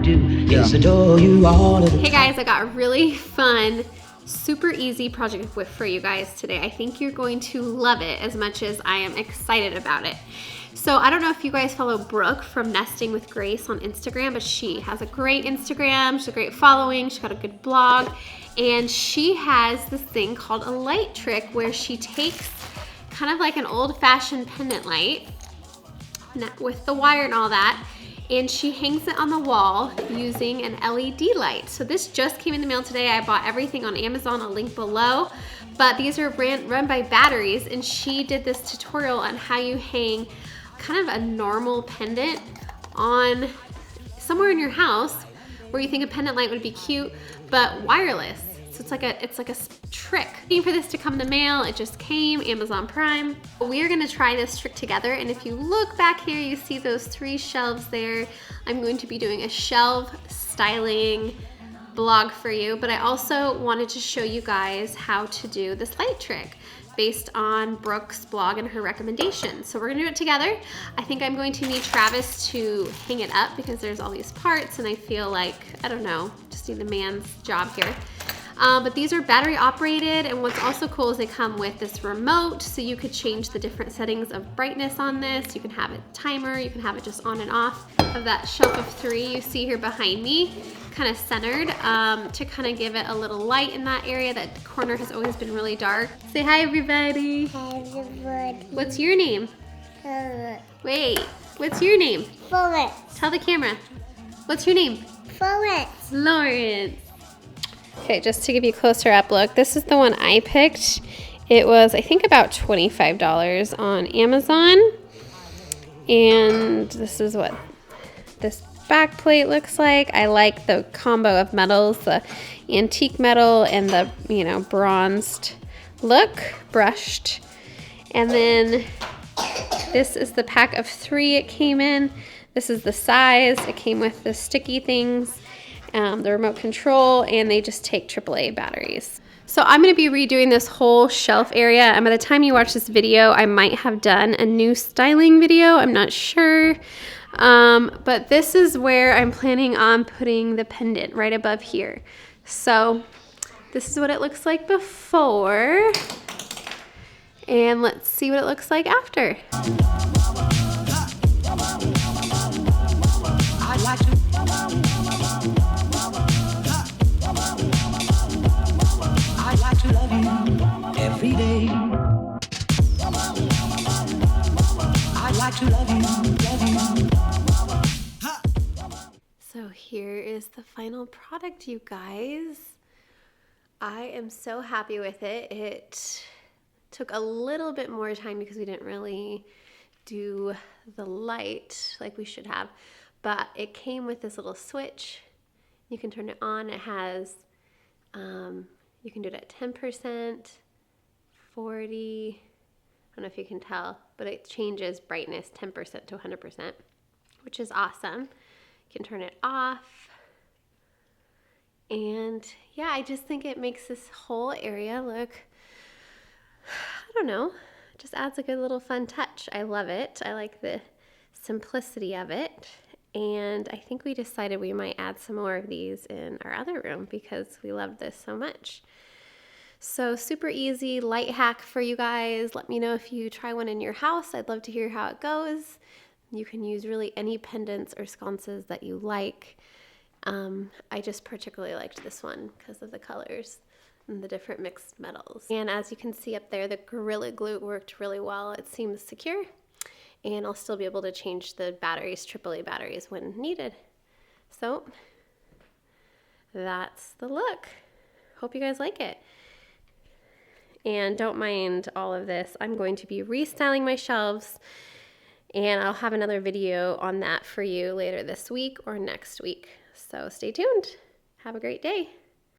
do is adore you all of the time. Hey guys, I got a really fun, super easy project for you guys today. I think you're going to love it as much as I am excited about it. So I don't know if you guys follow Brooke from Nesting with Grace on Instagram, but she has a great Instagram. She's a great following. She's got a good blog. And she has this thing called a light trick where she takes kind of like an old-fashioned pendant light with the wire and all that, and she hangs it on the wall using an LED light. So this just came in the mail today. I bought everything on Amazon, I'll link below. But these are run by batteries, and she did this tutorial on how you hang kind of a normal pendant on somewhere in your house where you think a pendant light would be cute, but wireless. So it's like a trick. Waiting for this to come in the mail. It just came, Amazon Prime. We are gonna try this trick together, and if you look back here, you see those 3 shelves there. I'm going to be doing a shelf styling blog for you, but I also wanted to show you guys how to do this light trick based on Brooke's blog and her recommendations. So we're gonna do it together. I think I'm going to need Travis to hang it up because there's all these parts, and I feel like, I don't know, just need a man's job here. But these are battery operated, and what's also cool is they come with this remote, so you could change the different settings of brightness on this. You can have it timer, you can have it just on and off. Of that shelf of 3 you see here behind me, kind of centered, to kind of give it a little light in that area. That corner has always been really dark. Say hi, everybody. Hi, everybody. What's your name? Wait, what's your name? Florence. Tell the camera. What's your name? Florence. Lawrence. Okay, just to give you a closer up look, this is the one I picked. It was, I think, about $25 on Amazon. And this is what this back plate looks like. I like the combo of metals, the antique metal and the, you know, bronzed look, brushed. And then this is the pack of 3 it came in. This is the size. It came with the sticky things, the remote control, and they just take AAA batteries. So I'm going to be redoing this whole shelf area, and by the time you watch this video, I might have done a new styling video. I'm not sure. But this is where I'm planning on putting the pendant, right above here. So this is what it looks like before, and let's see what it looks like after. Every day I'd like to love you. So here is the final product, you guys. I am so happy with it. It took a little bit more time because we didn't really do the light like we should have, but it came with this little switch. You can turn it on. It has, you can do it at 10%, 40, I don't know if you can tell, but it changes brightness 10% to 100%, which is awesome. You can turn it off. And yeah, I just think it makes this whole area look, I don't know, it just adds a good little fun touch. I love it. I like the simplicity of it. And I think we decided we might add some more of these in our other room because we love this so much. So super easy light hack for you guys. Let me know if you try one in your house. I'd love to hear how it goes. You can use really any pendants or sconces that you like. I just particularly liked this one because of the colors and the different mixed metals. And as you can see up there, the Gorilla Glue worked really well. It seems secure, and I'll still be able to change the batteries, AAA batteries, when needed. So that's the look. Hope you guys like it. And don't mind all of this. I'm going to be restyling my shelves, and I'll have another video on that for you later this week or next week. So stay tuned. Have a great day.